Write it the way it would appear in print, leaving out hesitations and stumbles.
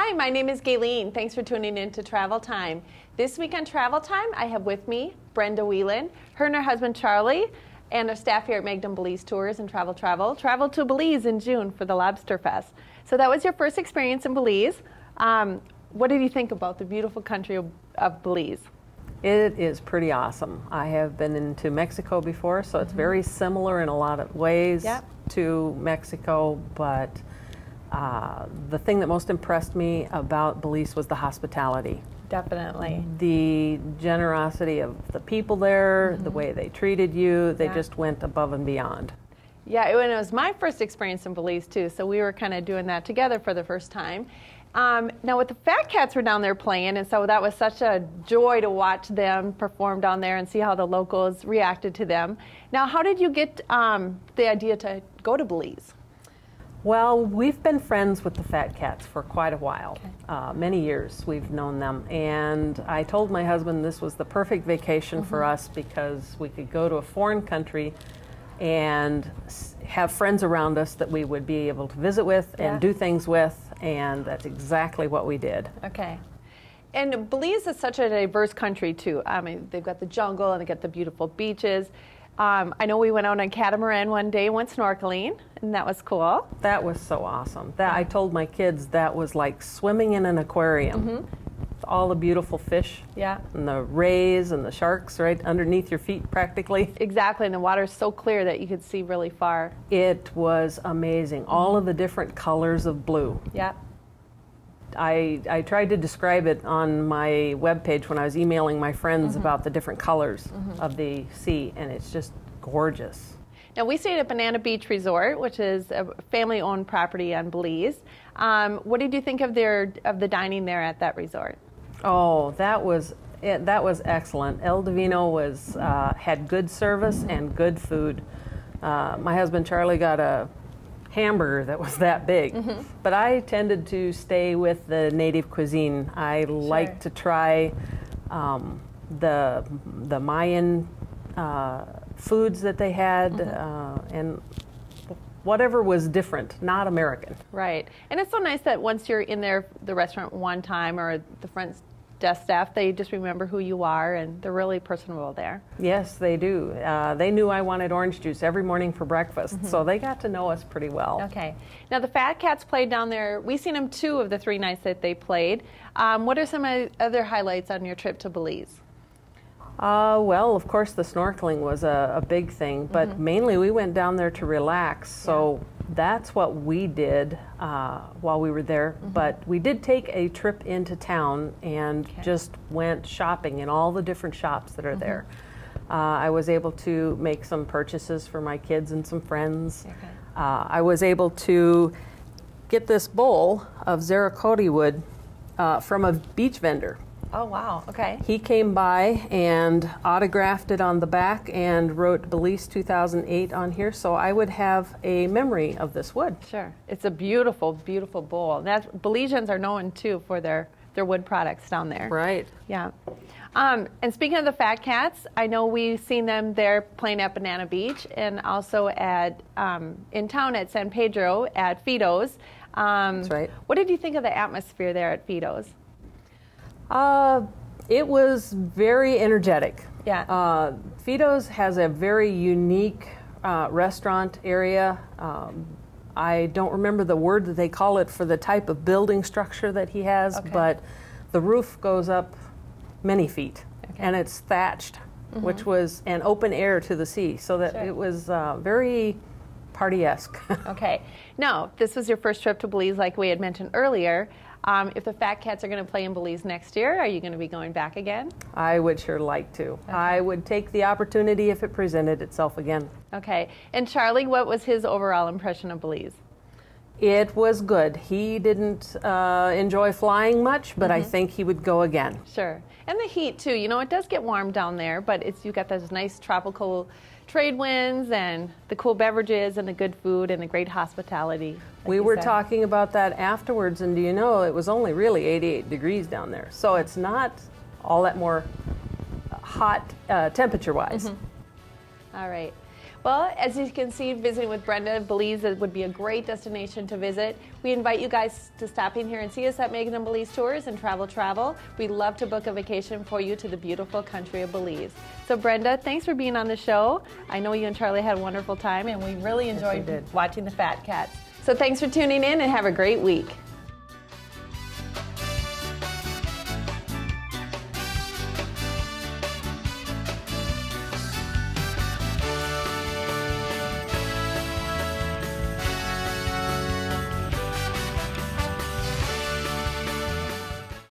Hi, my name is Gayleen. Thanks for tuning in to Travel Time. This week on Travel Time, I have with me Brenda Whelan, her and her husband Charlie, and our staff here at Magdom Belize Tours and traveled to Belize in June for the Lobster Fest. So that was your first experience in Belize. What did you think about the beautiful country of Belize? It is pretty awesome. I have been into Mexico before, so it's very similar in a lot of ways to Mexico, but the thing that most impressed me about Belize was the hospitality. Definitely. The generosity of the people there, the way they treated you, they just went above and beyond. Yeah, it was my first experience in Belize too, so we were kind of doing that together for the first time. Now with the Fat Cats were down there playing, and so that was such a joy to watch them perform down there and see how the locals reacted to them. Now, how did you get the idea to go to Belize? Well, we've been friends with the Fat Cats for quite a while. Many years we've known them, and I told my husband this was the perfect vacation for us because we could go to a foreign country and have friends around us that we would be able to visit with and do things with, and that's exactly what we did. Okay. And Belize is such a diverse country too. I mean, they've got the jungle and they've got the beautiful beaches. I know we went out on catamaran one day, went snorkeling, and that was cool. That was so awesome. I told my kids that was like swimming in an aquarium. All the beautiful fish, and the rays and the sharks right underneath your feet practically. Exactly, and the water's so clear that you could see really far. It was amazing. All of the different colors of blue. I tried to describe it on my webpage when I was emailing my friends about the different colors of the sea, and it's just gorgeous. Now, we stayed at Banana Beach Resort, which is a family-owned property on Belize. What did you think of the dining there at that resort? Oh, that was excellent. El Divino had good service and good food. My husband Charlie got a hamburger that was that big, but I tended to stay with the native cuisine. I like to try the Mayan foods that they had, and whatever was different, not American. Right, and it's so nice that once you're in the restaurant one time, or the front desk staff, they just remember who you are, and they're really personable there. Yes, they do. They knew I wanted orange juice every morning for breakfast, so they got to know us pretty well. Okay. Now, the Fat Cats played down there. We've seen them 2 of the 3 nights that they played. What are some other highlights on your trip to Belize? Well, of course, the snorkeling was a big thing, but mainly we went down there to relax, so that's what we did while we were there. But we did take a trip into town and just went shopping in all the different shops that are there. I was able to make some purchases for my kids and some friends. I was able to get this bowl of Zaracote wood from a beach vendor. Oh, wow. Okay. He came by and autographed it on the back and wrote Belize 2008 on here, so I would have a memory of this wood. Sure. It's a beautiful, beautiful bowl. Belizeans are known, too, for their wood products down there. Right. Yeah. And speaking of the Fat Cats, I know we've seen them there playing at Banana Beach and also at in town at San Pedro at Fido's. That's right. What did you think of the atmosphere there at Fido's? It was very energetic. Yeah. Fido's has a very unique restaurant area. I don't remember the word that they call it for the type of building structure that he has, but the roof goes up many feet, and it's thatched, which was an open air to the sea, so that it was very party-esque. Okay. Now, this was your first trip to Belize, like we had mentioned earlier. If the Fat Cats are going to play in Belize next year, are you going to be going back again? I would sure like to. Okay. I would take the opportunity if it presented itself again. Okay. And Charlie, what was his overall impression of Belize? It was good. He didn't enjoy flying much, but I think he would go again. Sure. And the heat, too. You know, it does get warm down there, but you've got those nice tropical trade winds and the cool beverages and the good food and the great hospitality. Like we were talking about that afterwards, and do you know, it was only really 88 degrees down there. So it's not all that more hot temperature-wise. All right. Well, as you can see, visiting with Brenda, Belize would be a great destination to visit. We invite you guys to stop in here and see us at Megan and Belize Tours and Travel. We'd love to book a vacation for you to the beautiful country of Belize. So Brenda, thanks for being on the show. I know you and Charlie had a wonderful time, and we really enjoyed watching the Fat Cats. So thanks for tuning in, and have a great week.